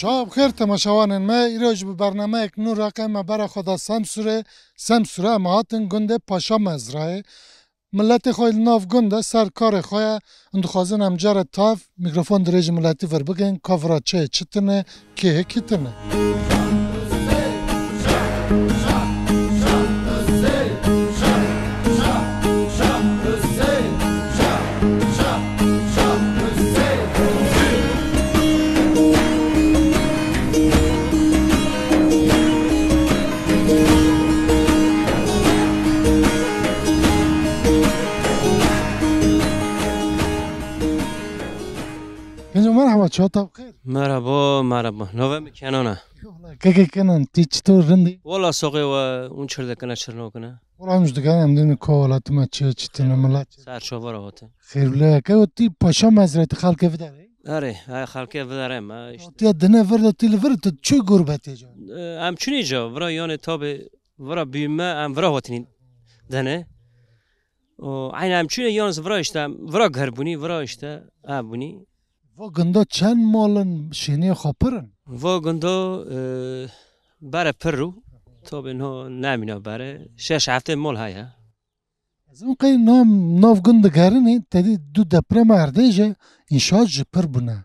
شب خیر تماشاوان ما ایروز به برنامه یک نور رقم برای خدا سمسوره مهاتن گنده پاشا مزرعه ملت خوی ناف گنده سر کار خوی اندخوازن هم جره تاف میکروفون دریج ملتی ور بگن کافرا چه چتنه که کتنه مرحبا چطور بخیر مرحبا نوام کنانه که کنن تی چطور رندی والا ساقه و اون چرده کنه چرنو کنه والا همش دکان هم دین کولات ما چتنه ملت سرچاور هاته خیر له که تی پاشا مزرعه خلک وداره اره های خلکه ودارم تی دنه ورد تی ورد چه گربتی جا ام چونی جا ورا یانه تابه ورا بیمه ام ورا هاتنی دنه عین ام چونی یانس ورا اشته ورا گربونی ورا اشته ابونی و گنده چند مالن شینی خاپرن و گنده بره پرو تابه نمینا بره 6 هفته مال هیا از اون قی ناف گنده گرنی تدی دو دپرم اردیجه انشاء جپر بونه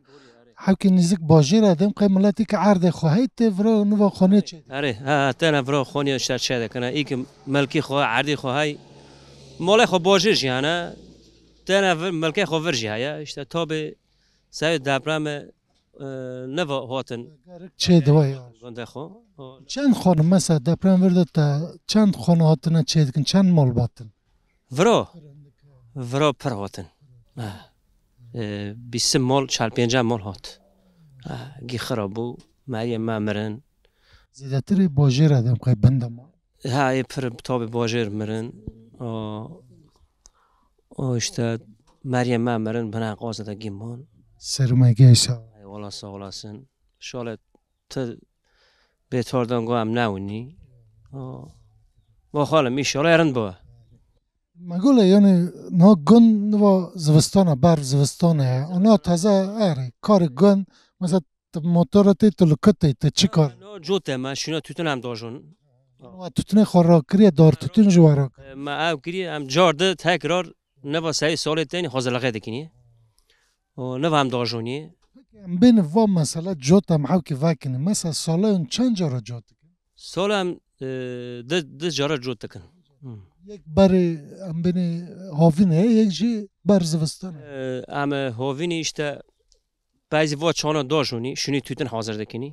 حکی نزدیک باجر آدم قی ملاتی که عرض خواهید ته ورا نوا خانه چه اره تنه ورا خونی اشتر چه کنه ای که ملکی خواه عردی خواهی مال خو باجر جیانه تنه ملکی خو ورجی هیا اشته تابه سعی دپرم نوا هاتن چه دوایی گنده خو چند خانه مثلا دپرم ورده تا چند خانه هاتنه چه دکن چند مال باتن ورا پر هاتن 20 مال 45 مال هات گی خرابو مریم مرن زیاده تری باجر آدم قی بنده ما های پر تاب باجر مرن اشته مریم مرن بنا قاصده گیمان سرمایه ایسا والا سالاسن شاید تا بهتردان گویم نونی با خاله میشاله ایران با مگوله یعنی نا گن و زوستانه بر زوستانه اونا تازه اره کار گن مثلا موتورتی تلکتی تا چی کار نه جوته ما شنو توتن هم داشون و توتنه خوراکریه دار توتن جوارا ما او کری هم جارده تکرار نه واسه سال تانی حاضر دکنی و نه هم داشونی بین و مثلا جوت هم حاکی وکنی مثلا ساله اون چند جارا جوت سال هم ده جارا جوت کن یک باری هم بین هاوینه یک جی بر زوستانه اما هاوینی işte بعضی وقت چانا داشونی شونی توتن حاضر دکنی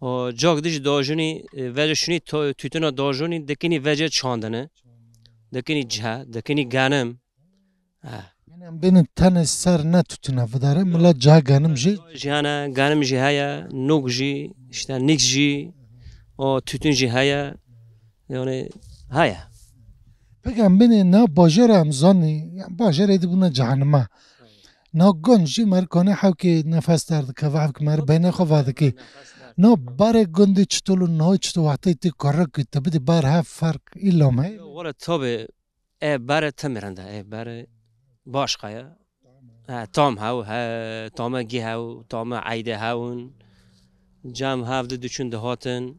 و جاگ دیش داشونی وجه شونی توتن داشونی دکنی وجه چاندنه دکنی جه دکنی گانم یعنی هم بین تن سر نه توتنه و داره ملا جا گنم جی جهانا گانم جی هیا نوک جی işte نیکس جی و توتن جی هیا yani هیا بگم بین نه باجر هم زانی باجر ایدی بونه جهنمه نه گنجی مرکانه حاکی نفس درد که وقت مر بین خواهد که نه بار گندی چطور نه چطور وقتی تی کار که تبدی بار ها فرق ایلام هی ولی تابه بار تمرنده بار باش خیا تام هاو تام گی هاو تام عیده هاون جام هفت دوچون دهاتن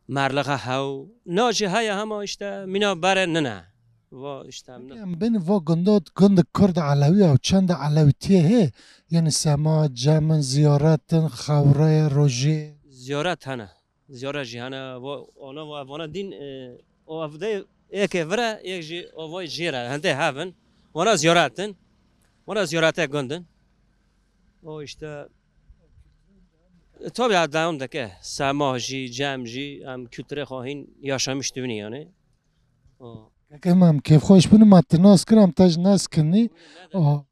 مرلقه هاو ناجی های همه işte مینا بار نه و işte بین و گندات گند کرد علوی او چند علویتیه هی یعنی سما جمن زیارتن خوره روژه زیارت هنه زیارت جهانه و آنا دین او افده یک وره یک جی اوای جیره هنده هفن وانا زیارتن وانا زیارته گندن و işte tabii adam da ki samaji, cemji, kültüre خواهین yaşamış düğünü yani. که من کیف خوش بینم متناس کرم تاج ناس کنی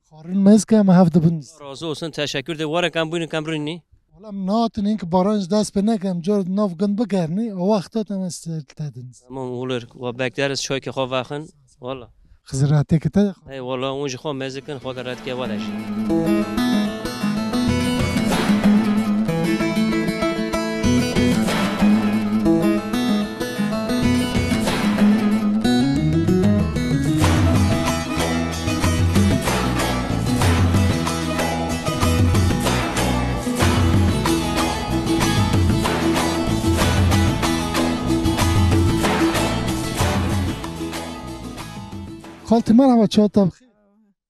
خارن مز که ما هفته بند Razı olsun, teşekkür de var kan bugün kamruni. ولم ناتن اینک بارانج دست به نکم جور ناف گند بگرنی او وقتا تم استدادنز Tamam olur. Ve bekleriz çay ki vakın. Valla. خزراتی که تا Hey valla onca خو مزکن خود رد که ودش. خالتي مرحبا چاوتا بخیر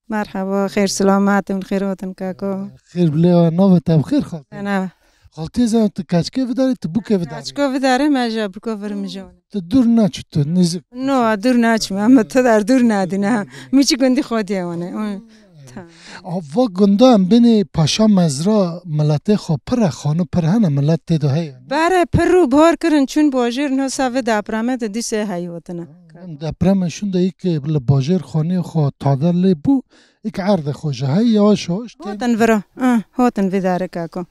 مرحبا خیر سلامتون خیراتون کاکو خیر بله نوبت بخیر خالتي نه خالتي زن تو کچکه بداری تو بوکه بداری چکو بداره مجا بکو فرمجون تو دور نچو تو نزدیک نه دور نچم اما تو در دور ندی نه میچی گندی خودی اونه و گنده هم بینی پاشا مزرا ملت خو پر خانو پر هنه ملت تیدو هی باره پر رو بار کرن چون باجر نه سوه دپرمه ده دیسه هیوتنه دپرمشون ده ای که باجر خانی خو تادر لی بو ایک عرض خوشه هی یواش یواش هاتن ورا هاتن ویداره کاکو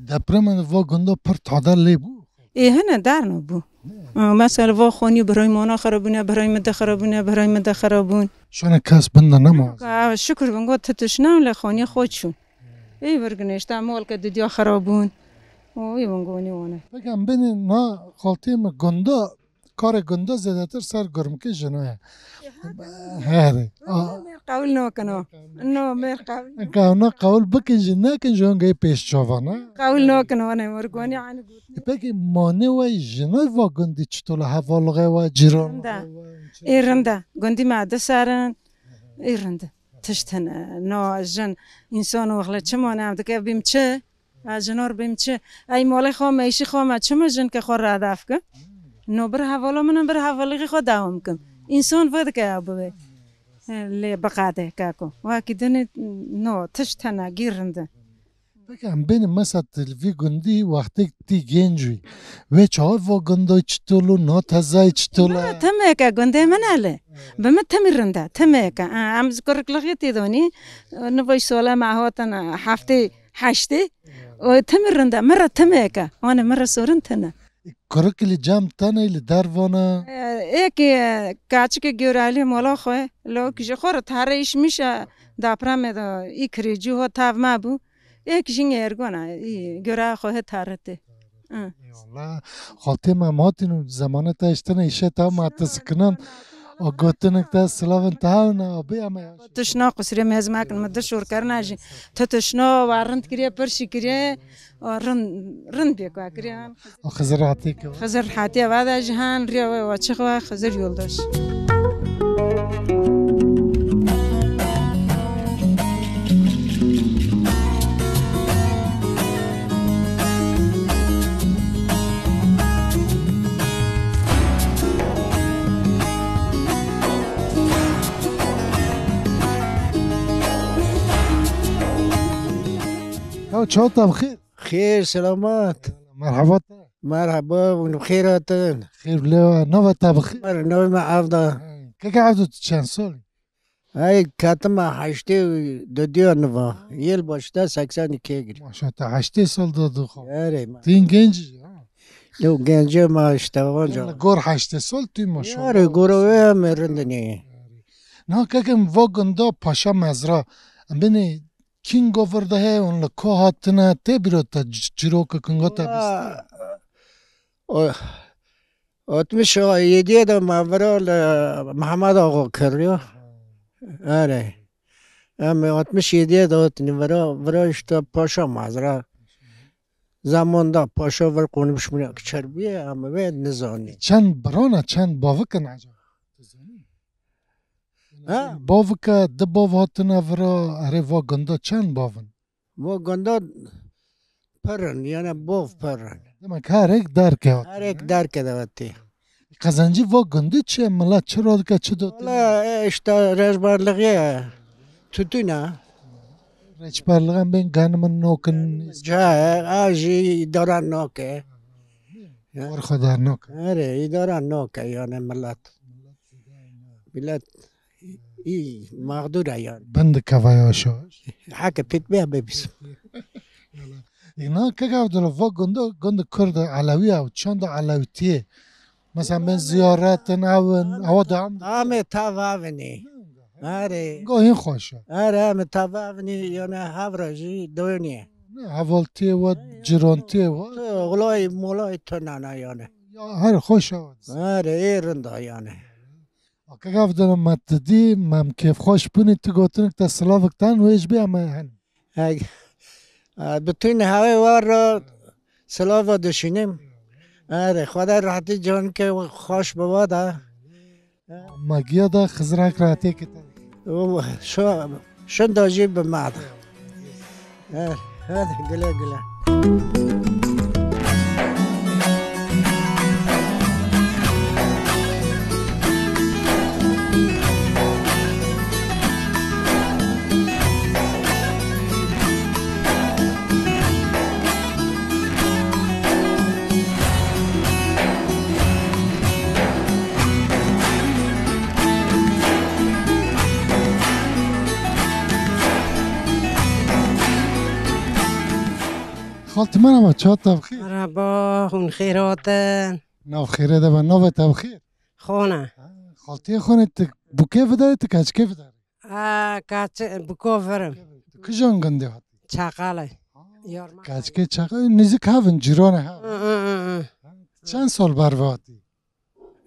دپرمن و گنده پر تادر لی بو هنه در نبو مثلا وا خانی برای مانا خرابونه برای مده خرابونه برای مده خرابون شونه کس بنده نماز شکر بنگو تتشنم لخانی خودشون ورگنشتا مال که دیا خرابون بنگو نیوانه بگم بینی نا خالتی ما گنده کار گنده زیده تر سر گرم که جنایه هره قول نکنه نه مر قول که اونا قول بکنجی نکنجی هنگه پیش چوانه قول نکنه نه مرگونی عنی بگی مانه و جنای و گندی چطور حوالغه و جیران ایرنده گندی معده سرن ایرنده تشتنه نه جن انسان وقت چه مانه هم دکه بیم چه جنار بیم چه ای مال خواه ایشی خواه چه مجن که خواه را دفت که نو بر حوالا منم بر حوالی خود دوام کن انسان ود که ابوه لی بقاده کاکو واکی دنی نو تشتنه گیرنده بگم بین مثلا تلوی گندی وقتی تی گنجوی و چای و گنده چطولو نا تزای چطولا تمه که گنده مناله بمه تمیرنده تمه که ام ذکر لغیتی دونی نوی ساله معهاتن هفته هشته و تمیرنده مرا تمه که آنه مرا سورن تنه کرکلی جام تنه ایلی دروانه ایکی کاچی که گیورالی مولا خواه لو کجا خور تاریش میشه دپرمه دا ای کریجی ها تاو مابو ایک جنگ ارگونه گیورا خواه تارته والله خالتی ما ماتینو زمانه تا اشتنه ایشه تا ماتس کنن و گوتنک تا سلاون تاونه و بیامه تشنا قصری مزما کن مده شور کرنا جی تشنا وارند کریه پرشی کریه رند بیکوا کریه خزر حتی که خزر حتی بعد جهان ریا و چخوا خزر یولداش چاوتا بخیر خير سلامات مرحبا مرحبا وبخيراتن خیر بله نوبتا بخیر نوي ما عفضة که که عبدو چند سالی هاي كاتما حشتي دوديو نوا يل باشتا سكساني كيجر ماشا تا 8 سال دادو خواه ياري ما تین گنجی لو جنجة ما اشتغل جا گور 8 سال توی ماشا ياري قروي مرندني نه که کم و گنده پاشا مزرا بینی کین گوورده هی اون لکو هاتنه تی بیرو تا جیرو که کنگا تا بیسته اتمش يدي دا مورا محمد آقا كريو آره اما اتمش يدي دا اتني ورا اشتا پاشا مزرا زمان دا پاشا ور قونمش منو چربیه اما به نزانی چند برانه چند باوکن عجب باوکه ده باو هاتنه ورا اره و گنده چند باون و گندا پرن یعنی باف پرن demek her ek derke hat. هر یک در که دوتی Kazancı va gındı çe millet çı radika çı dot. والا اشتا رجبارلغیه توتونا Reçberliğen ben ganımın nokun جا آجی دارن نوکه var kadar nok. آره ای دارن نوکه یعنی ملت ای مقدوره یعنی Ben de kavaya aşağı. حکه پیت بیا ببیس İna که gavdala va gındı kurda alavi av çanda alavitiye. Mesela ben ziyaretin avın ava devam. آمه تاوانی آره Gahin hoşa. آره آمه تاوانی یعنی هفراجی دونیه Havaltiye ve cirantiye ve. تو غلای مولای تو نانا یعنی Her hoşa. آره ایرنده یعنی که gavdala maddedi mem kef hoş buni tu gotunik ta slaviktan ve hiç bir ama hani. بتونی هوای وار را سلاو دشینیم آره خدا راحتی جان که خوش بواده Magiya da Xızrak rahatı ki. شن داجی به معد هذا قلا قلا خالتي مرحبا چا تبخیر مرحبا خون خیراتن ناو خیره ده و ناو تبخیر خونه خالتي خونه تک بوکه بداره تک اچکه بداره کاچ بکوفرم کجان گنده هات چاقاله کچکه چقدر نزدیک هفن جیرانه ها چند سال برواتی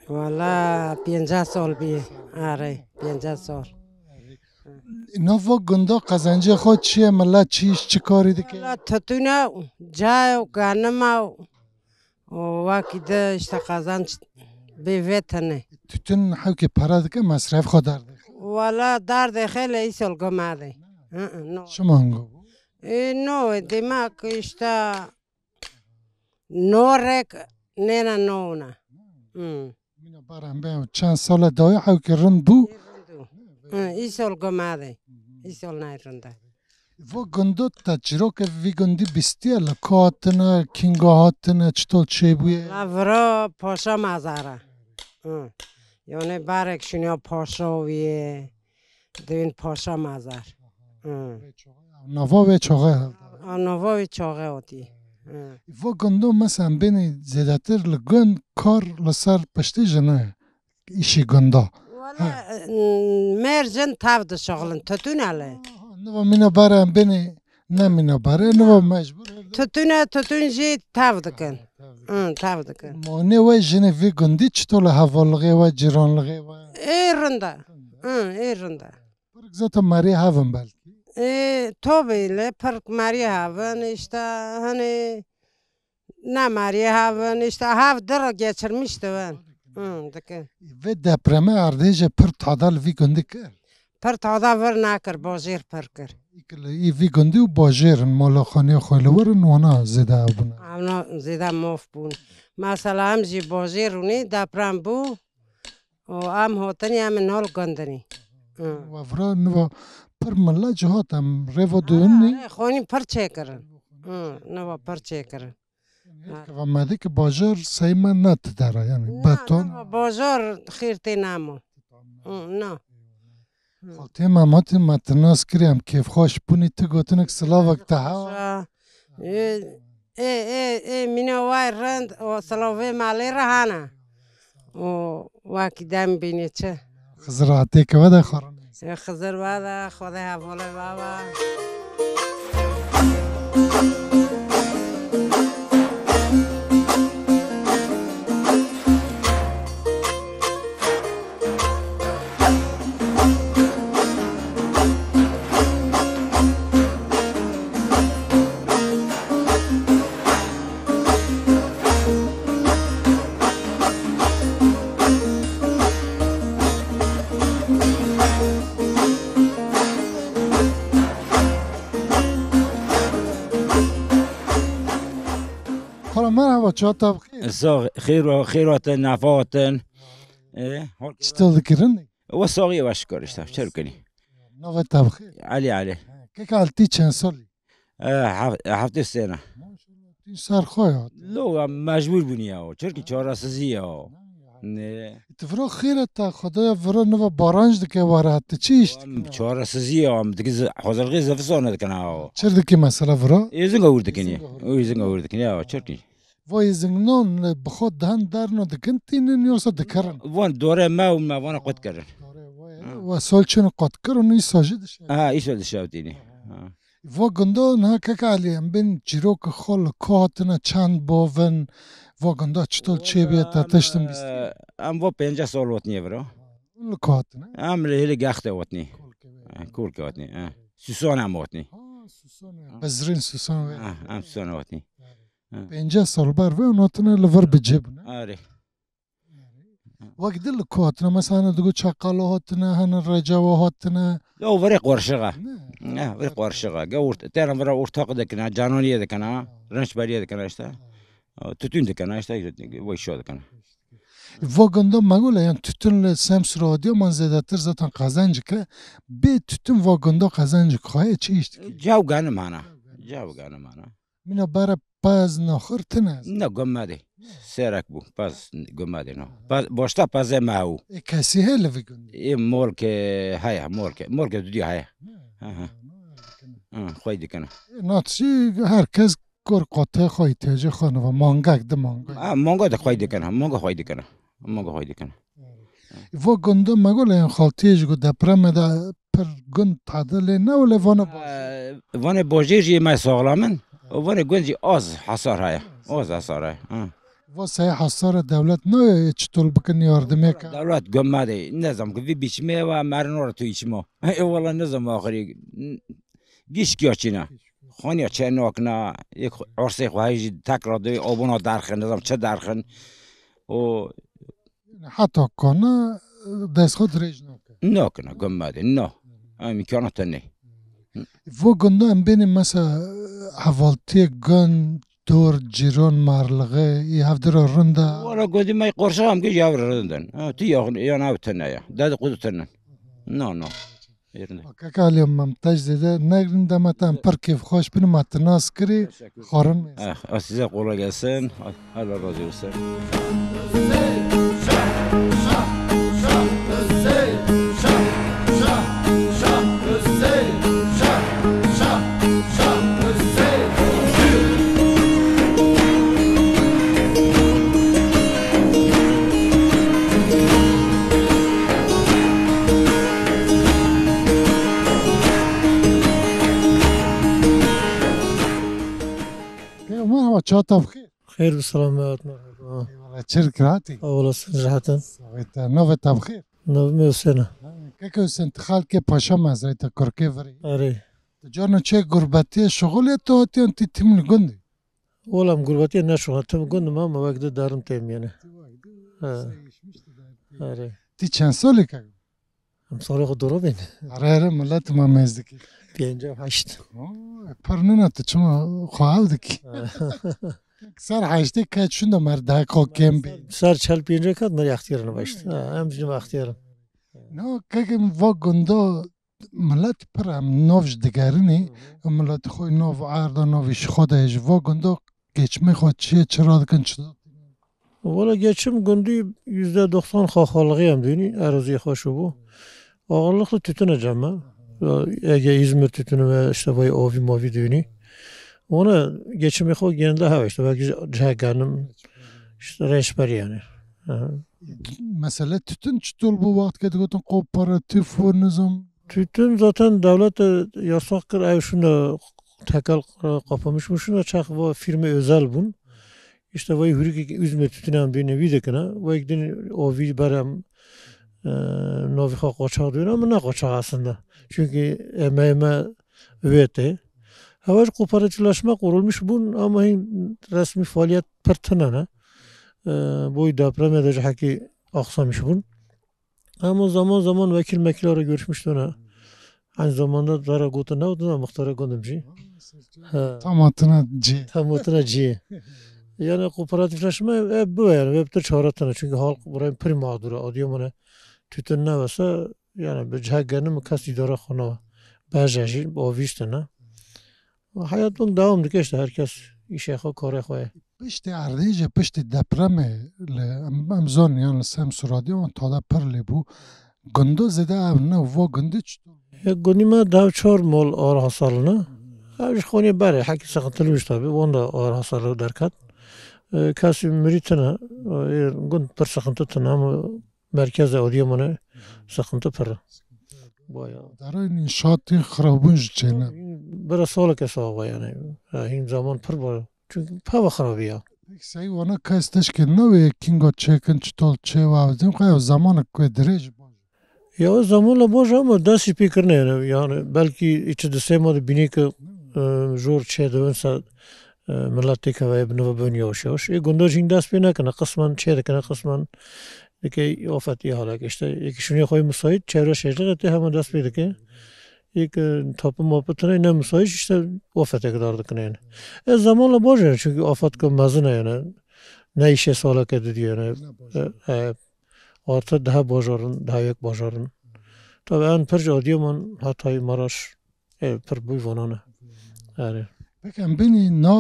والا 50 سال بیه آره 50 سال اینا و گنده قزنجه خود چیه ملت چیش چی کاری دیگه والا تتونه جای و گانما و واکی ده اشتا قزنج بیویتنه تتون حو که پره دیگه مصرف خود درده والا درد خیلی ای سال گماده شما هنگو نو دیماک اشتا نورک نینا نونه مینا برم بیم چند سال دای حو که رند بو ای سال گماده ای سال نیرنده و گنده تجربه که وی گندی بیستیه لکاتنه کینگاهاتنه چطور چه بویه لورا پاشا مزاره یعنی برک شنیا پاشا ویه دوین پاشا مزار نوا و چاقه آنوای چاقه آتی و گنده مثلا بینی زیادتر لگن کار لسر پشتی جنه ایشی گنده والا مرجن تفد شغلن تتونه نوا مینا برم بینی نمینا بره نوا مجبور تتون جی تفد کن تفد کن مانه و جنه وی گندی چطور حوالغه و جیرانلغه و ایرنده برک زتا مری هفن بلکی تو بیله پرک ماری هاون işte hani ne mari haven işte hav dara geçirmişti ben. Dike. و دپرمه اردیجه پر تعدال وی گندی کر پر tada ver nakir bajir per kir. ای وی گندی و باجرن مالا خانی خیلورن وانا زده ابونه Avna zida mof bun. Mesela am ji bajiruni deprem bu. O am hotani am nol gandani. و افرا نوا پر ملا جهات هم ریو دونی Khoni per çekirin. Nava per çekirin. و مدی که باجر سیمه نت داره یعنی بتون Bajar khirti namo. نه. خالتی ماماتی متناس کریم کیف خوش پونی تو گوتنک سلاوک تها مینا وای رند و سلاوه مالی رهانه و واکی دم بینی چه خزراتی که وده خورنه خزر بادا خدا حواله بابا خالا مرحبا چا تا بخیر خیراتن نفاتن چطور دکرن و ساقی باش کارش تف چرا کنی نوه تا بخیر علی که کالتی چند سالی هفته سنه تین سر خواه لو مجبور بونی ها چرا که چهار سزی ها تفرا خیره تا خدایا فرا نوه بارانج دکه واره حتی چیش چهار سزی ها دیگه حاضر غیر زفسانه دکنه ها چرا دکی مسئله فرا ایزنگ آورد کنی ایزنگ آورد کنی ها چرا کنی وای زنگنان بخود دهن درنو دکن تینن یوسا دکرن وان دوره ما و ما وانا قد کردن و سال چنو قد کرن ای ساجدش ایسو دشاو تینی و گنده نه که علی هم بین جیروک خال کاتنه چند باون و گنده چطور چه بیتا تشتم بیست ام و 50 سال وطنیه برا کاتنه ام لهلی گخته وطنی کول که وطنی سوسان هم وطنی بزرین سوسان ام سوسان وطنی 50 سال بر و ناتنه لور بجیب نه آره وقت دل کوتنه مثلا دگو چقاله هاتنه هن رجوا هاتنه او وری قرشقه نه وری قرشقه گورت ترم ورا ارتاق دکنه جانونیه دکنه رنش بریه دکنه işte tütün dükkanı işte bu iş dükkanı. Vaganda magula yani tütünle Samsung radyo manzedatır zaten kazancı ki bir tütün vaganda kazancı kaya çi işte. Cav ganım hana. Cav ganım hana. Mina bara paz nakhır tınaz. Ne gömmedi. Serak bu. Paz gömmedi no. Başta paz mahu. Kasi hele vaganda. Mol ke haya mol ke düdüğü haya. Koy dükkanı. Natçı herkes kor qatı xaytacı xanı ve mangak da mangak. Manga da koy dükkanı. Manga koy dükkanı. Manga koy dükkanı. Vaganda magula yani xaltiyaj go depreme da per gün tadile ne öyle vana Vana bojeci ma sağlamın. Vana günci az hasar haya. Az hasar haya. Vasaya hasar devlet ne çtol bakın yardım ek. Devlet gömmedi. Ne zaman ki biçme ve merin orada tu içme. Valla ne zaman ahiri giş kiyaçına. خانی چناک نه یک عرصه خواهی تکرار دوی آبونا درخن نظام چه درخن و حتی کنه دست خود ریج نه کنه گمده نه امکانات نه و گنده هم بینیم مثلا حوالتی گن دور جیران مرلغه ای هفته را رنده والا گودی مای قرصه هم که جاور رندن تو یا نه تنه یا داد قدو تنن نه که الان ممتاز دیده نگرین دمتن پر کیف خوش بینم اتناس کری خارن size kolay gelsin. Allah razı olsun. مرحبا چاتا بخیر خير بالسلامات مرحبا چرک راتی أولا صراحة نوه تا بخیر 900 سنة که سنت خالک پاشا مزرعه تا کرکی وری أري جانا چه غربتی شغلی تو هاتی انتی تیمن گندی ولا مقرباتي نشو تم قلنا ماما وقت دارم تيم يعني أري تی چند سالی که مصاري خدورو بين اره ملت ما مزدکی بينجا حشت پرنونه تو چما خواهو دکی سر هشته که چون مرده کم بی صار شال بينجا كاد مري اختيارنا باشت أمجد ما اختيارم نه که و گنده ملت پر هم نوش دگرینی ملت خوی نو عرض نوش خودش و گنده geçme خود چیه چرا دکن چطور ولا geçim gündü %90 xaxalıqıyam deyini araziye xoşu bu. Ağırlıqlı tütün ecem Ege İzmir tütünü ve işte vay ovi mavi deyini. Ona geçimi xo genelde hava işte belki cehennem işte reşberi yani. Mesela tütün çutul bu vakit getirdin kooperatif ve nizam. Tütün zaten devlet yasak kır ev şunda tekel kapamışmış şunda çak ve firma özel bun. İşte vay hürük üzme tütünen bir nevi dekine. Vay gidin o vi berem noviha kaçak diyor ama ne kaçak aslında. Çünkü emeğime üvete. Havaş kooperatifleşme kurulmuş bun ama resmi faaliyet pertene. Bu deprem edecek haki aksamış bun. Ama zaman zaman vekil mekillara görüşmüştü ona. Aynı zamanda dara gotu ne oldu da muhtara gondumci. Tamatına C. Tamatına C. Yani kooperatifleşme bu yani hep de çağrıtına çünkü halk buraya prim mağduru Adıyaman'a tütün ne varsa yani bir cehgenni mi kas idare khona bajajil o vistana hayat bunun devam ediyor işte herkes işe kare koya. Pişti ardıca pişti depreme amzon yani Samsung radyo tada perle bu gündüz de evne ve gündüz Günüme dav çor mol ağır hasarlığına Avş khoni bare haki sıkıntılıymış tabi onda ağır hasarlı derkat Kasi müritine gün per sıkıntı tına ama merkezde Adıyaman'a sıkıntı per. Darayın inşaatı xarabunç çene. Biraz sonra kesava yani. Hin zaman per var. Çünkü pava xarabi ya. Say ona kasteş ki ne ve kingo çekin çtol çevavdım kay zamanı kvedrej. Ya zamanla boş ama dasi fikir ne yani belki içi sema bini ki zor çe dönse ملت که و ابن و بنیاش یاش. گنداش این دست بینه کنه قسمان چه کنه قسمان که آفتی حالا کشته یکیشونی خواهی مساعد چهره شجره همه دست بیده که یک تاپ ماپتونه نه مساعد işte آفتی که دارد کنه زمان باشه çünkü afet که مزنه yani ne işe sağlık ediyor yani artı daha başarın daha yok başarın tabi en perce adiyaman Hatay Maraş per bu vananı yani بکن بینی نا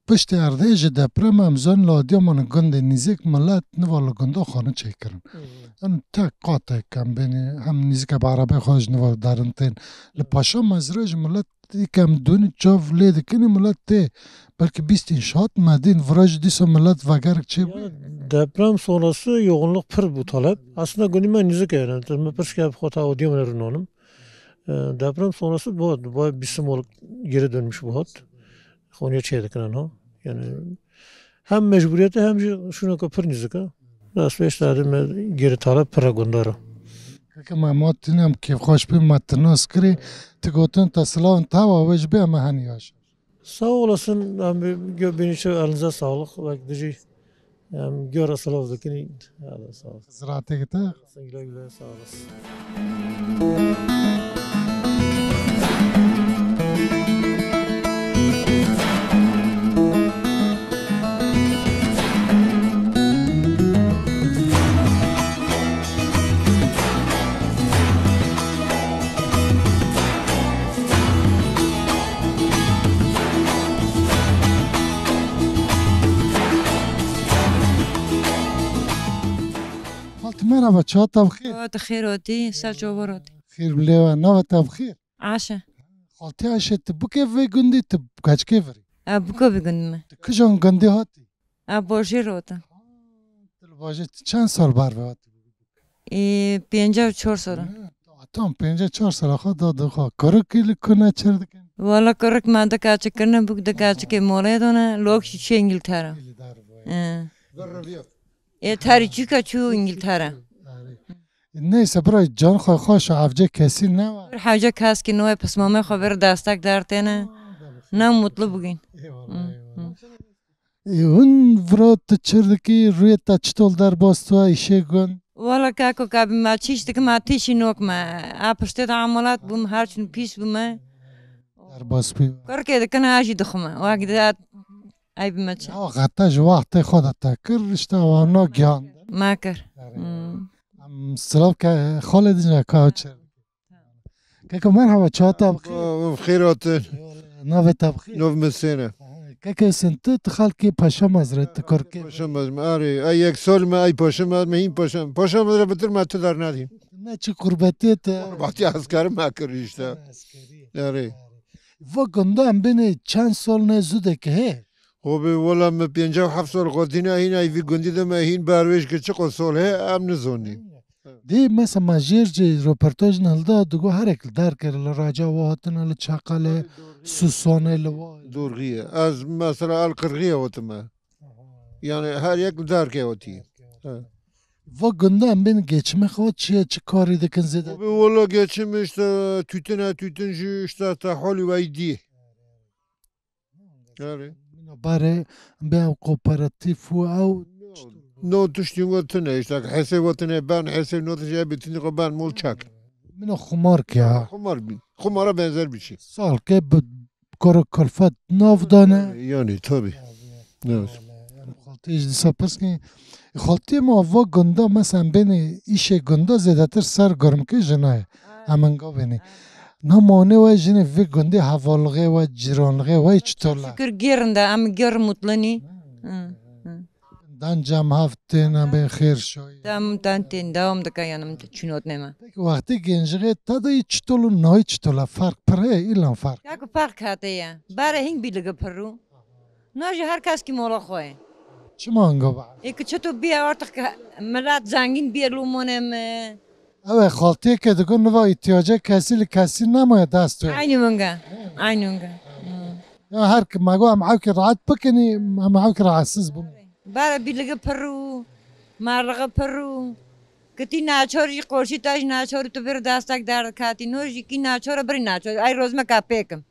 پشت اردیج دپرم امزان لادیا من گنده نیزک ملت نوال گنده خانه چه کرن ان تا قاطع کم بینی هم نیزک بعربه خواهش نوال دارنتین لپاشا مزرج ملت کم دونی چاو لید کنی ملت تی بلکه بیست انشاءات مدین وراج دیسا ملت وگرک چه بود deprem sonrası yoğunluk pır bu talep. Aslında günüme nizik yani. Ben pırşke hata odiyum hanım. Deprem sonrası bu bizim olup geri dönmüş bu hat. Konuya çeydik ha. Yani hem mecburiyeti hem şuna kapır nizik ha. Nasıl işte geri talep pıra gönderim. که ما ماتینم که خوش بیم متناس کری تگوتن تسلاون تاوا وج بیا مهنیاش Sağ olasın. Beni çok elinize sağlık. Bekleyici. Gör asılavdakini. Sağ olasın. زراعتی که تا Güle güle sağ olasın. قلت مرحبا چا بخیر خیراتی سلجوبراتی خیر بلیوه نو بخیر عاشه قلتی عشت بکه وی گندی تب کچ که وری بکو بگنم کجان گندی هاتی باشی روتا دل باجه چند سال بر هاتی 54 ساله تام 54 سال خود داده خواه کارو کلی کنه چرد کن والا کرک من دا کاچه کرنه بک دا کاچه که موله دونه لوک چی انگلترا تاری چی کچو انگلترا نیست برای جان خواه خوش عفجه کسی نه حاجه کس که نوه پس مامه خبر دستک دارته نه نه مطلب بگین اون ورات چرد که روی تا چطول در باستو ایشه گن والا کاکو کابی ما چیشتی که ما تیشی نوک ما پشتی عملات بوم هرچون پیش بوم در باس بی کرکه دکنه آجی دخمه واقع داد ای بیم چه غتاج وقت خودت تکر رشته و اونا گیان ما کر سلام که خالد اینجا که چرد که مرحبا چا تا بخیر بخيراتن نوه تا بخیر نوف مسينة که سنت تخال که پاشا مزرد تکرکه پاشم از ماری ای یک سال ما ای پاشم از مهین پاشم از بتر ما تو در ندیم نه چه قربتی تا باتی اسکر ما کریشته آره و گنده هم بینه چند سال نه زوده که هی خب والا ما 57 سال قدینه هین ای وی گندی دم هین بارویش که چه سال ه ام نزونی دی مثلا ماجیر جی روپرتاج نلدا دگو هر اکل در کرل راجا و هاتن ال چاقل سوسانه لوا دورغیه از مثلا القرغیه وتما yani her yak dar ke oti و گنده هم بین geçme خود چیه چه کاری دکن زده خب والا geçim işte tütün işte tahali ve di yani باره به کوپراتیف و او نو تشتیم وطنه işte hese وطنه ben hese notacıya bütün ben molçak منو خمار که Kumara benzer bir şey. سال که کار کلفت ناف دانه Yani tabii. Evet. خالتیش دیسا پس که خالتی ما و گنده مثلا بین ایشه گنده زیده تر سر گرم که جناه همانگا بینی نمانه و جنه وی گنده حوالغه و جرانغه و چطوله شکر گیرنده ام گیر مطلنی دان جام هفتین به خیر شوی دام تانتین دام دکا yanım çünot nema وقتی گنجغه تا دا چطولو نای چطوله فرق پره ایلان فرق Kako fark hatte ya. Bara hing bilge perru. Naji herkes ki mola khoy. چما انگا با Ik çeto bir artık melat zengin bir lumonem. اوه خالتی که دگو نوا احتیاجه کسی نمایه دست توی Aynı munga. Aynı munga. یا هر که مگو هم عاو که راحت بکنی هم عاو که راحتسز بون Bara bilge perru. Marga perru. Kati naçori qoşi taj naçori to bir dastak dar kati noji ki naçora bir naçori ay rozma kapekim.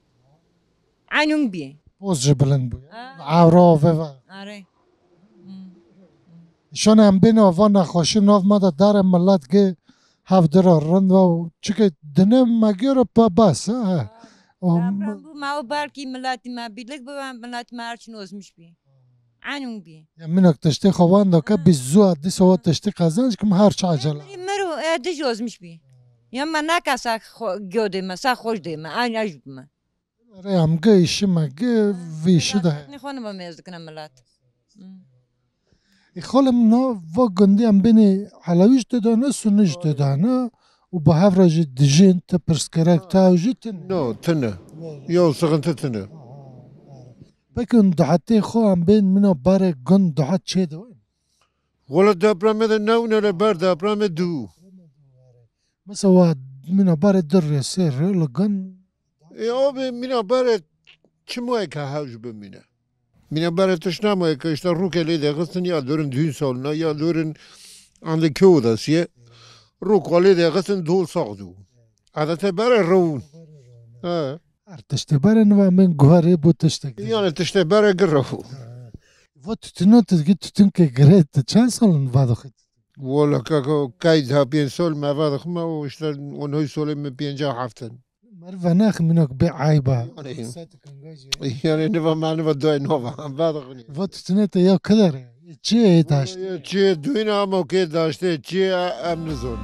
Aynı bi. بوز جبلن بو عورا و Are. شون هم بین آوا نخواشی ناف ما در ملت که هفته را رند و چکه دنه مگیر پا بس ما برکی ملتی ما بیلک ببین ملتی ما هرچی نوزمش بی عنون بی منک تشتی خوان دا که بیزو عدی سوا تشتی قزنج کم هر چه عجله مرو ادی جوزمش بی یا من نکسا گوده ما سا خوش ده ما عین عجب ما ره هم گه ایشی مگه ویشی ده نخوانم با میز کنم ملت خالم نا و گندی هم بینی حلاویش دادانه سنش دادانه و با هفراجی دیجین تا پرسکرک تا اوجی تنه نو تنه یا سغنت تنه بکن دعاتی خو هم بین منا باره گند دعات چه دوین ولا دابرامه ده نو نره بر دابرامه دو مثلا منا باره در سر لگن آب مینا بره چموه که هاوش بمینه مینا بره تشنامه که اشتا رو که لیده غستن یا دورن دون سالنا یا دورن عند کیو دستیه رو که لیده غستن دول ساقدو عادت بره رون تشتی باره نو من گواره بود تشتی یعنی تشته بره گرفو و تتنو تدگی تتن که گرید چند سالن وادو خید ولا كايد ها بين سول ما بعض خما واشتر ونهي سول من بين جا حفتن مرفا ناخ منك بعيبة يعني نبغى ما نبغى دوي نوفا بعض غني و تتنو يا كدر چه داشت چه دوینا ما که داشته چه امن زون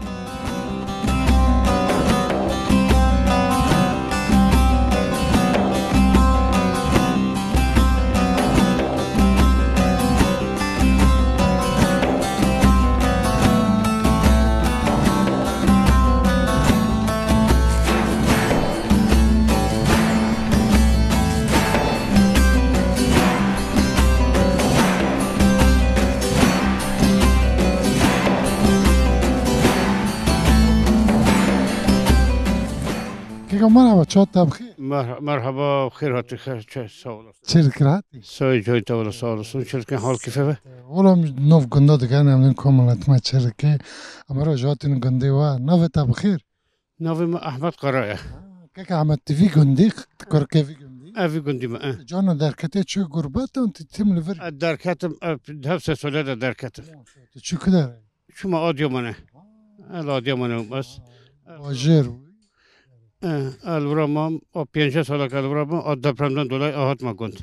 که مرحبا چات بخیر مرحبا بخير هاتي خير چه سوال شرکت سوي جوي تاول سوال سو شركة حال كيفه ولم نوف گنده دیگه نمیدن کاملت ما شرکه اما را جاتین گنده و نوف تا بخیر نوي ما احمد قرايه که عمد تیوی گندی کار که وی گندی افي قندي ما جانا در کتی چه گربت انت تیم لفر الدار كاتب هفسه سولاد الدار كاتب چه کدر شو ما اوديو منه الاوديو منه بس واجر الورام او 5 سال که الورام od depremden dolayı ahat ma gund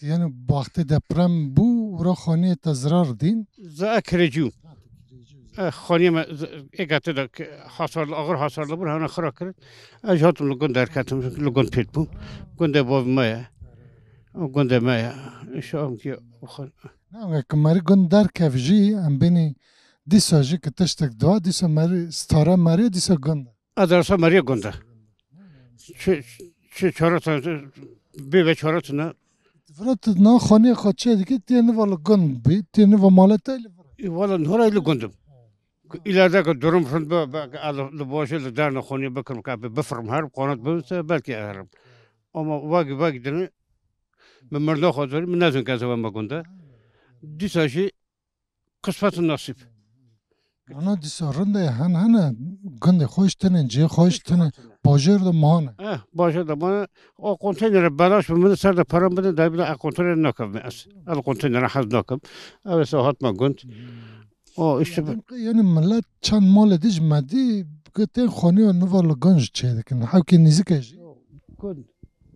یعنی وقت دپرم بو و را خانه تزرار دین za اکرجو خانه ما اگه دا حاصل اگر حاصل لبر هنر خرا کرد اجهاتم لگون در کاتم لگون پیت بوم گنده باب مایا گنده مایا شام کی بخون نه که مری گند در کفجی ام بینی دیسا جی که تشتک دوا دیسا مری ستاره مری دیسا گند ادرسا ماریا گنده چه چهارتا به چهارتا فرات نا خانه خود چه دیگه تینه والا گند بی تینه و مالت ایلی Valla nora ile gundum. İleride ki durum şun bu lübaşı derne konuya bakırım ki bifırım her konut bulsa belki eğerim. Ama vagi dini ben mırda hazır ben nezun kazıvam bakunda. Disaşı kısmetun nasip. Ana disa rında ya han gند خوش تنه جه خوش تنه باجر da مهانه. Başa da bana o konteynere belaş bunu serde param bana da bile konteyner nakam mes. Al konteynere haz nakam. Evet sahat ma gund. O işte yani millet çan mal ediş medi gete خانه و نوال گنج چه دکن حاکی نزدیکه gund.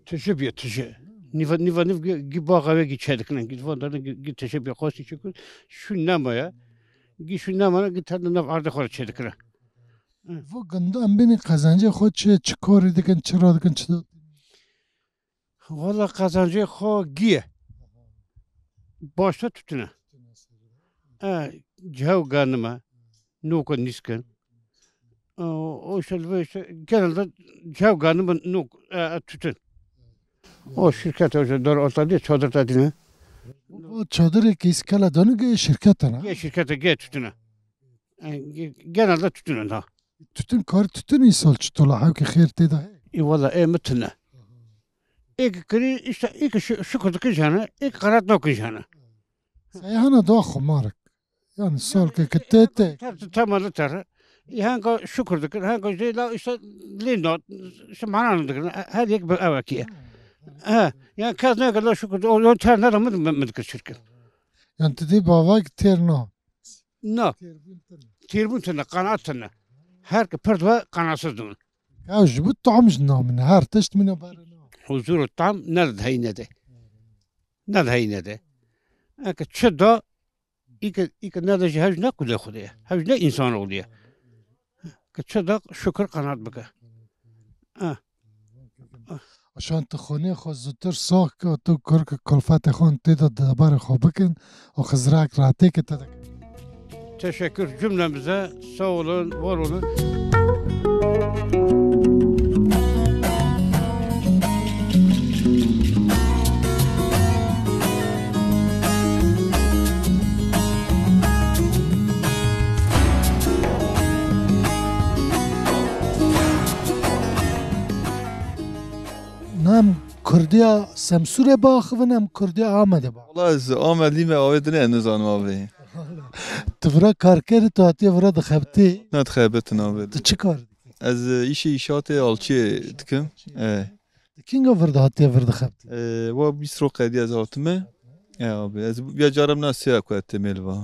Teşebbüs teşebbüs. Niva gibağa ve geçedik git vandan git teşebbüs koşu çıkıyor. Şu namaya. Şu namana git tadına arda khor çedik. و گنده ام بینی قزنجه خود چه کاری دکن چرا دکن چه داد Valla kazancı xo giye. Başta tutuna. Cev ganıma. Nuka nisken. O işte genelde cev ganıma nuk tutun. O şirket o dar ortada çadır tadine. o çadırı ki iskala dönü ge şirkete na Şirkete ge tutuna. Genelde tutuna da. tütün kar tütün isol çtola havki khair teda Valla emetine. İlk kri işte ilk şu kadar jana, ilk karat nok jana. sayhana da khumarak yani sol ke ketete Tamam tar. Hanga şükürdük. Hanga la işte lino şamanan dık. Her yek bir avakiye. Yani kaz ne kadar şükür. O terner ama mı şirket. yani dedi baba ki terno نه تیربون تنه قناعت تنه هر که پرد و قناعسız دون اوج bu طعمش نامن هر تشت من برنا حضور الطعم ند هی نده ند هی نده اگه چه دا ایک ندش هج نکوده خوده هج نه انسان اولیه که چه دا شکر قناعت بکه عشان تخونی خود زودتر ساخت که تو کار که کلفت خون تیدا دبر خواب بکن و خزرک راتی که تدک teşekkür cümlemize sağ olun var olun نام کردیا سمسوره باخ و نام کردیا آمده باخ والله از آمدی به آوید نه نزان آوی تفرا کار کردی تو هاتی ورا دخبتی نه تخیبت نآوید تو چی کار از ایشات آلچی دکم کینگا ورده هاتی ورده خبتی و بیست رو قدی از آتمه از بیا جارم ناسی اکوات ملوا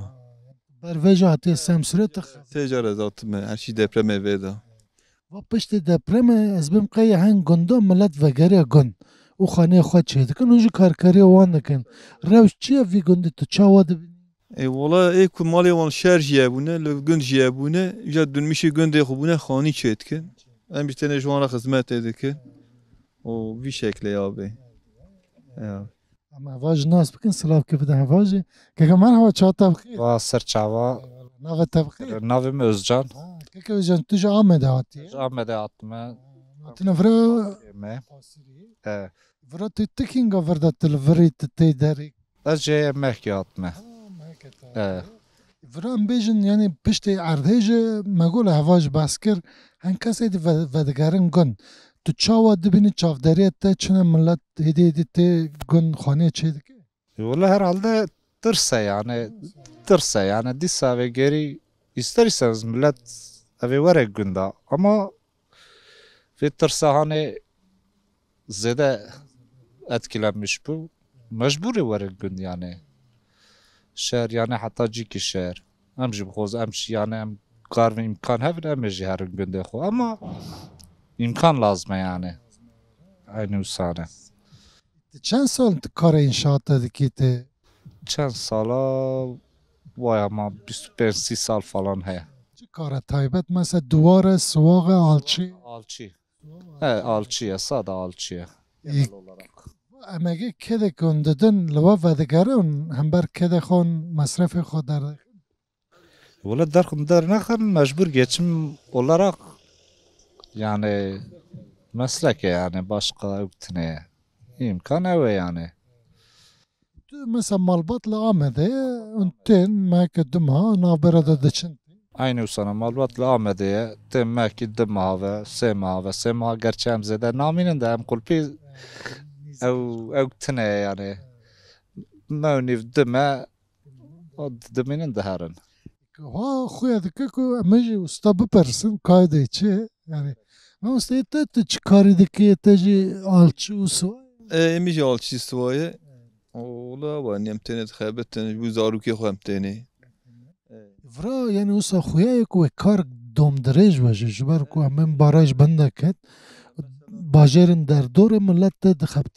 بر وجه هاتی سمسوره تخ سه جار از آتمه هرچی دپرمه ویدا و پشت دپرم از بیم قی هنگ گنده ملت وگری گند او خانه خود چه دکن اونجا کارکاری وان دکن روش چیه وی گنده تو چا واده ای والله ای که مالی وان شهر جیبونه لو گند جیبونه یا دنمیشی گنده خوبونه خانی چه دکن ام بیشتر جوان را خدمت دکن و وی شکلی آبی اما هواج ناس بکن سلاف که بده هواجی که من هوا چا تبخیر و سرچاوا ناو تبخیر ناویم özcan که جان تو جا آمده هاتی آمده آتمه هاتینا فرا me فرا تو تکینگا ورده تلوری تی داری از جای مهکی آتمه فرا ام بیجن یعنی پشت اردهج مگول هواج بس کر هن کسی دی ودگرن گن تو چاوا دبینی چافداری تا چنه ملت هدی تی گن خانه چه دکی والله herhalde tırsa yani disa ve geri isterseniz millet evi var günde ama ve tırsa hani zede etkilenmiş bu mecburi var gün yani şehir yani hatta ciki şehir hem jibxoz hem yani hem kar ve imkan hevin hem her günde xo ama imkan lazım yani aynı usane چند سال کار انشاءات دکی تی چند سالا وای ama 25-30 سال falan he. چه کار تایبت مثلا دوار سواق آلچی Alçı. He alçıya sade alçıya. امگه کده کنددن لوا ودگرن هم بر کده خون مصرف خود در Valla derken mecbur geçim olarak yani meslek yani başka ötüne imkan ev yani. مثلا مالبات لآمده انتين ما كدمها نابرة دچن Aynı sana malbatla Ahmediye demek ki demaha ve semaha gerçi hem zede naminin de hem kulpi ev tine yani mevniv deme o deminin de herin. ها خويا دكاكو امجي وستا ببرسن قاعدة چه يعني ما مستيت تشكاري دكي تجي آلچو سو امیج آلچی سوایه اولا و نیمتنه تخیبتن بو زاروکی خوام تنه فرا يعني وسا خويا يكو كار دوم دريج وجه جبر كو همين باراج بنده كت باجرن در دور ملت دخبت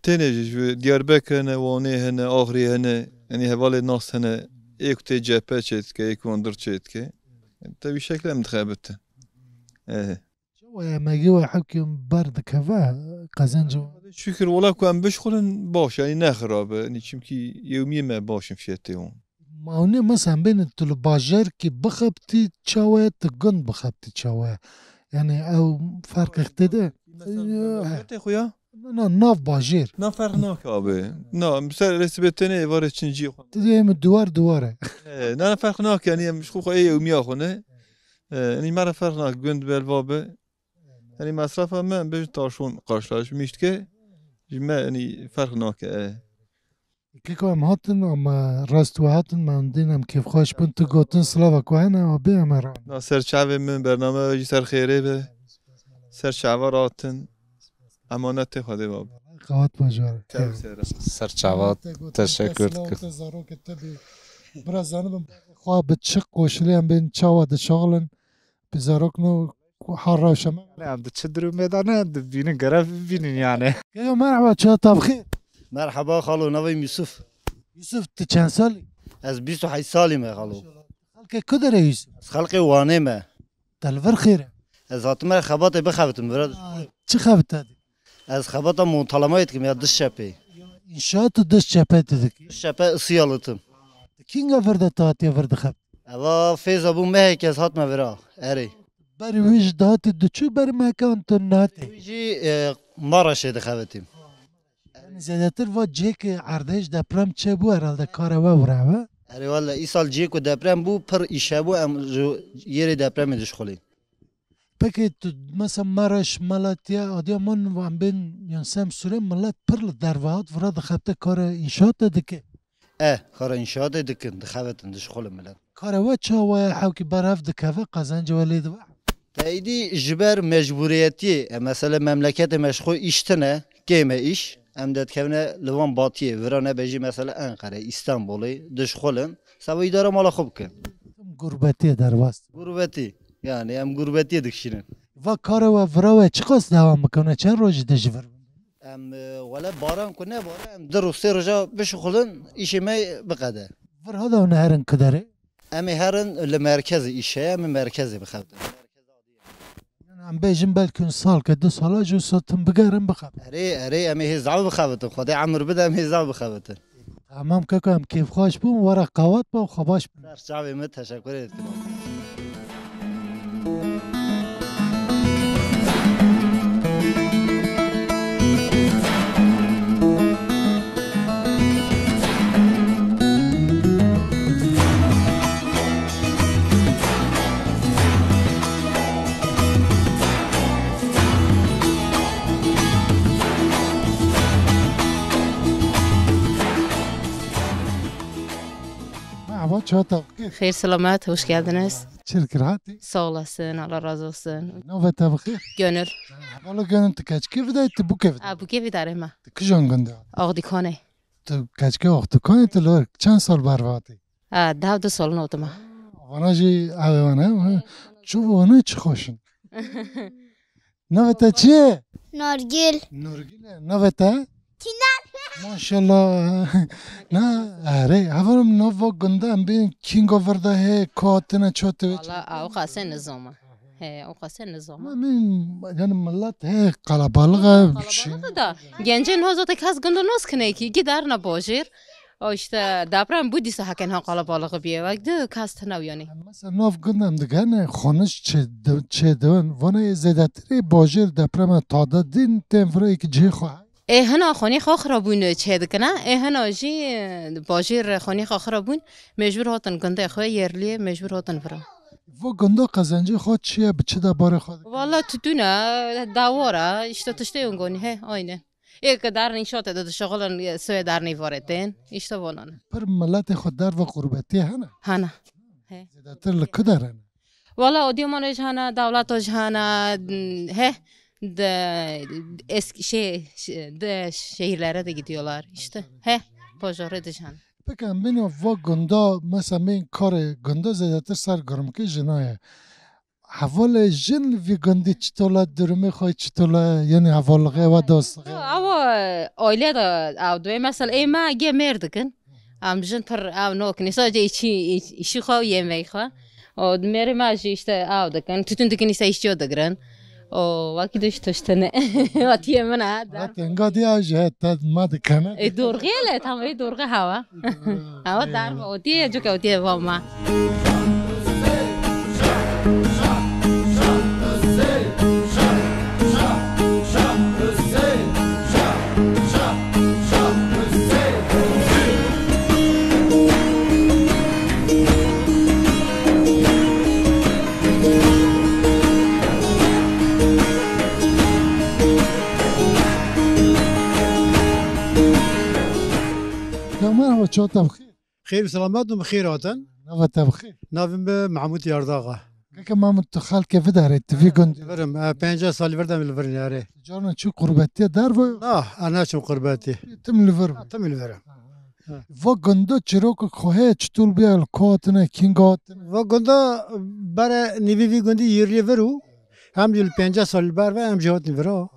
تنه جو دیاربکر هنه وانه هنه آخری هنه یعنی حوال ناس هنه ایک تی جپه چید که ایک وندر چید که تبی شکل هم تخیبتن ويا ما جوا حكيم برد كفا قزنج شكر ولا كان بشغلن باش يعني نخرب يعني چمكي يوميا ما باش مشيتهم ما هوني مثلا بين الباجر كي بخبتي تشاوي تقن بخبتي تشاوي يعني او فرق اختده انت خويا ناف باجر نا فرق ناك ابي نا مثلا رسبتني واره تشنجي تديم الدوار دواره نا فرق ناك يعني مش خو اي يوميا خونه يعني ما فرق ناك گند بالبابه يعني مصرف من بيج تاشون قاشلاش مشت که ما يعني فرق ناكه كيكو ام هاتن اما راست هاتن ما عندنا كيف خوش بنت قوتن سلاوا كوهنا وبي امر سر شعب من برنامه وجي سر خيره به سر شعب راتن امانت خدا باب قوات بجار Serçavat teşekkür برا زانب خواه بچه قوشلی هم بین چاوا ده شغلن بزارکنو حال روشم هم ده چه درو میدانه ده بینن گرف بینن یعنی یا مرحبا چه بخیر مرحبا خالو نویم یوسف یوسف تو چند سالی؟ از 28 سالیم خالو خلق کدره یوسف؟ از خلق وانه ما دلور خیره از هاتم خبات بخواتم براد چه خبت دادی؟ از خبات مطالمات که میاد دش شپی انشاءت دست چپه دادی دش شپه اسیالتم کینگا ورده تاتی ورده خب؟ اوا فیز ابو مه که از هات ما برا اری بری ویش داتی دو چو بری مکان تو ناتی ویجی مارا شده خواتیم زیادتر و جیک عردهش دپرم چه بو herhalde کاره و برا اری والا ای سال جیک و دپرم بو پر ایشه بو ام یری دپرم دشخلی Peki mesela Maraş, Malatya, Adıyaman ve ben yani Samsun'un millet pırlı dervahat vura da kapta kara inşaat dedi ki. kara inşaat edikin dışkıvetin dışkılı millet. Kara ve çava havki baraf dikave kazancı veliydi var. Teydi jiber mecburiyeti mesela memleketi meşgul iştine giyme iş. Em de kevne Livan Batı'ya virane beji mesela Ankara, İstanbul'u dışkılın. Sabah idare mala khubkin. Gurbeti dervast. Gurbeti. Yani em gurbetiye dikşinin. Ve kara ve vura ve çıkas devam mıkana çen roji dejver. Em valla baran ku ne bara em der usti roja bişkulun işime bikade. Var hada ona herin kaderi. Em herin le merkezi işe em merkezi bikade. Yani em bejim belki sal ke du sala jo satım bigarim bikab. Eri em hizav bikabetun. Khode amr bida em hizav bikabetun. Tamam kakam keyif hoş bu vara qavat bu khabaş. Şavime teşekkür ederim. Merhaba çata. Hayır selamet, hoş geldiniz. Çirkirati. Sağ olasın, Allah razı olsun. Nöbet bخير. Gönül. Valla gönül tıkaç ki vidayet bu kevid. Bu kevi darım ha. Kıjan günde. Ağdikane. Tu kaç ki vakti kanı telo çan sal barvati. Davda solun otuma. Vanaji avana çubu onu çıkoşun. Nöbet çiye? Nurgül. Nurgül. Nöbet? Kinar. Maşallah. Na are havalım nova günde am bin king over da he katına çötü. Valla o kasen nizama. He o kasen nizama. Min yani millet he kalabalığa bir şey. Da gencin hazata kas gündü nasıl kine ki gider ne boşir. O işte deprem bu dise haken ha kalabalığı bir vakti kas tanav yani. Mesela nov gündem digane xoniş çedon vana zedatri boşir depreme tada din temfra iki cihwa. هنا خونی خو خرابون چه دکنه هنا جی باجیر خونی خو خرابون مجبور هاتن گنده خو yerli مجبور هاتن فرا و گنده قزنجی خود چیه بچه دا باره خود والا تدونه دواره işte تشته اونگونی he aynen kadar inşaat da şغلن سوی در نیواردن işte volana پر ملت خود در و قربتی هنه هنا he زیادتر لکدرن والا ادیمانش هنا دولتش هنا he de eski de şehirlere de gidiyorlar işte he pojarı dışan. Peki beni o gunda mesela ben kare gunda zedetir sar görüm ki jinaya. Havalı jin vi gundi çitola durumu koy çitola yani havalığı ve dost. Ama aile de avdu mesela ema gemerdikin. Am jin per av nok ni sadece işi koy yemeği koy. O meri maji işte avdikin tütün dikin ise işiyor da gran. O vakit işte ne vatiye mana da Enga diye jet mad kana durgele tamam durge hava hava dar o diye jo o diye vama مرحبا چوتا بخیر خير وسلامات وبخير وطن نوتا بخیر نافم محمود يرداغا که محمود تو خلق بداره تفی گند برم 50 سال بردم الفرن ياري جانا چو قربتی در و انا شو قرباتي تم الفر تم الفرن و گنده چروک خواه چطور بیا الکاتنه کینگاتنه و گنده برای نیوی گندی یری ورو هم جل 50 سال بر و هم جهات نورا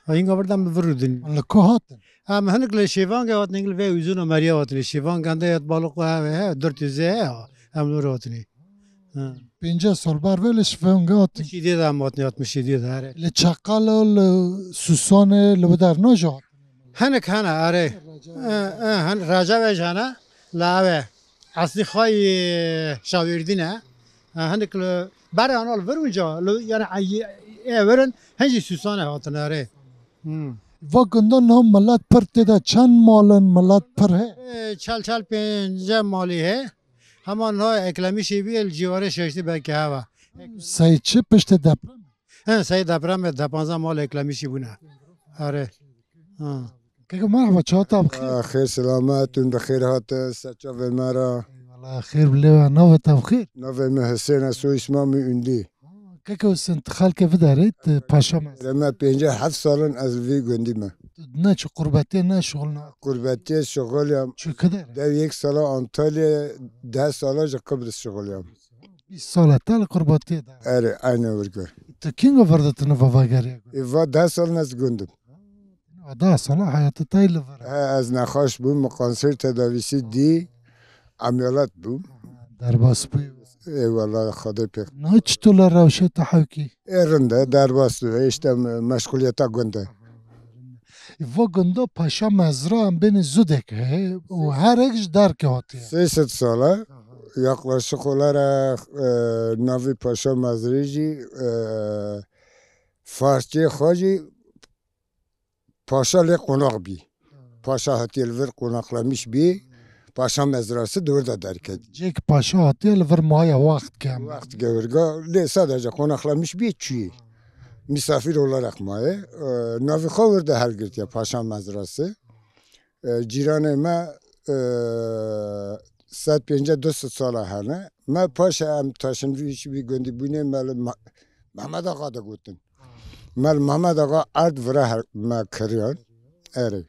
و این گاوردم ورو دن الکاتن هم هنگ ل شیوان گات نگل و وزون ماریا واتنی شیوان گنده یاد بالق و درت زه هم نور واتنی 50 سال بر ولش فنگات مشیدی دام واتنی ات مشیدی داره لچقال سوسان لبدر نجات هنک هنه آره هن راجع به جانا لاوه اصلی خواهی شاوردینه هنک برای آنها ورونجا یعنی ورن هنجی سوسانه هاتن آره و گنده نام ملت پر تیده چند مالن ملت پر ہے چل 5 مالی ہے همان ها اکلامی شیبی الجواره ششتی بکی هوا سعی چه پشت دپرم سعی دپرم 15 مال اکلامی شی بونه آره که مرحبا چهاتا بخیر خیر سلامتون بخیر هات سچا و مرا والله خیر بلیو نوه تبخیر نوه من حسین سو اسمام اوندی که سنت خالک بدارید پاشا من 57 سالن از وی گندی من نه چه قربتی نه شغل نه قربتی شغلیم چه کدر در یک سال آنتالیا 10 ساله جا قبرس شغلیم 20 ساله تال قربتی ده اره aynı ورگر تو کینگو وردتن و واگری و 10 سال از گندم 10 ساله حیات تایل ور از نخاش بوم کنسر تداویسی دی عملیات بوم در باس بوی ای والله خدا پیغ نه چطور روشه تحوکی ایرنده در باس işte مشغولیتا گنده و گنده پاشا مزرا هم بین زودک و هر اکش درک هاتی 300 ساله yaklaşık olarak Navi Paşa Mazrici Farsça Hacı Paşa le konak bi. Paşa hatil ver konaklamış bi. Paşa mezrası durda derken. Cek paşa hatil ver maya vakit kem. Vakit gevirga le sadece konaklamış bi çiğ. Misafir olarak maya. Navi Khavur'da her girt ya Paşa mezrası. Ciranıma 150 سال هنه ما پاشه هم تاشنویشی بی گندی بینه مال محمد آقا دا گوتن مال محمد آقا ارد وره ما کریان اره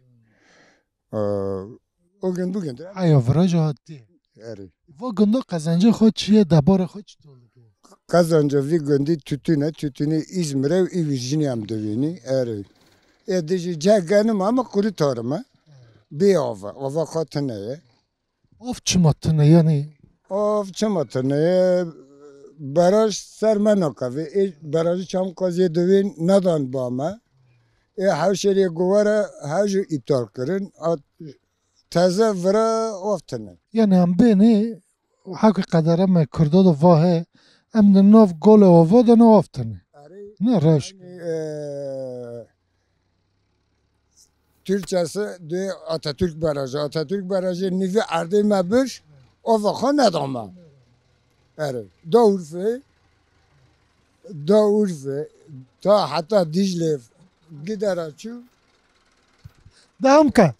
o gün bugün de Aya vira jahati. اره و گنده قزنجه خود چیه دبار خود چطور kazanca vi gündi tütünü İzmir'e Virginia'm dövüni اره edici ceganım ama kuru tarıma bir ova katıneye Of çimatını yani Of çamatını baraj sermenaka ve barajı çam kaziye dövün nadan bama havşeriye guvara havşu iptal kırın taze vira oftını yani hem beni حق قدره ما کرده دو واه ام د نوف گل و و د نو افتنه نه راش Türkçesi de Atatürk Barajı. Atatürk Barajı nivi ardı mebir o vakı nedama. Evet. Da Urfa ta hatta Dicle gider açıyor. Devam ka.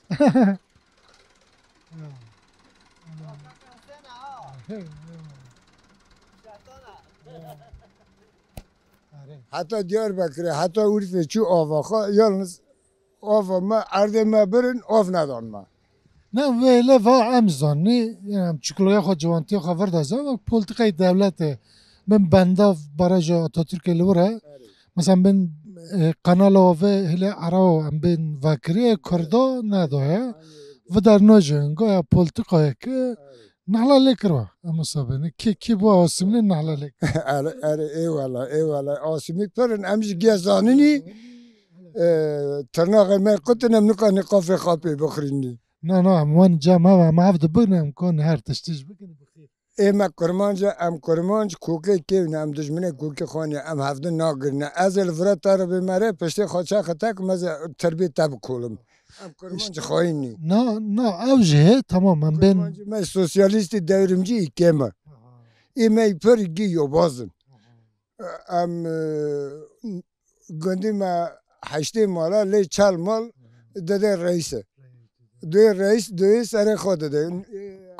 Hatta Diyarbakır'a hatta Urfa şu avaka yalnız Ofma ardema birin of nadanma. نه ویله و امزانی یعنی چکلویا خود جوانتی خبر دازه و پولیتیکای دولت من بنده برای آتاتورک لوره مثلا من قنال و هلی عراو ام بین وکری کردا نداره و در نجنگا یا پولیتیکای که نحلا لکروا اما سابنه کی با آسیملی نحلا لک اره ایوالا آسیمی پرن امش گیزانینی ترناغ من قطنم نقاني قافي خابي بخريني نه من جامعه و ما هفته بگنم کن هر تشتیش بکنه بخیر اما کرمانجا ام کرمانج کوکه کیونه ام دجمنه کوکه خانی ام هفته ناگرنه از الفرات تر بمره پشت خودشا خطاک مزه تربیت تب کولم ام کرمانج خاینی نه اوجه تمام من بین من سوسیالیستی devrimci ikeme ime پر گیو بازم ام گندیم هشته مالا لی چال مال داده رئیسه دوی رئیس دوی سر خود ده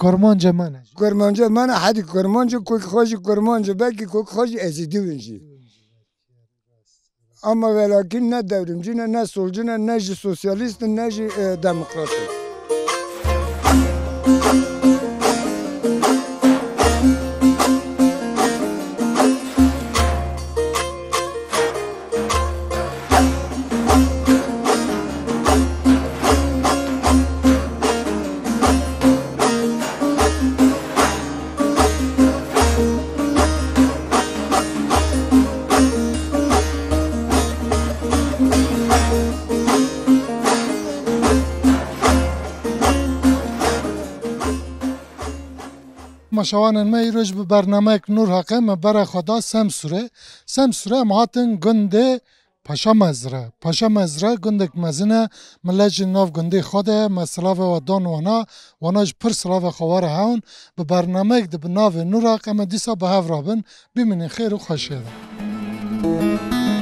کرمانجا منه کرمانجا منه حدی کرمانجا کوک خوشی کرمانجا بلکه کوک خوشی ازیدی ونجی اما ولیکن نه devrimci نه solcu نه سوسیالیست نه دموکرات مشوان ما ایروج به برنامه نور حقه ما برای خدا سمسوره ما هاتن گنده پاشا مزره گندک مزنه ملج ناف گنده خوده مسلاف و دان واناج پر سلاف خوار هون به برنامه ده به ناف نور حقه ما دیسا به هف رابن بمینه خیر و خوشه ده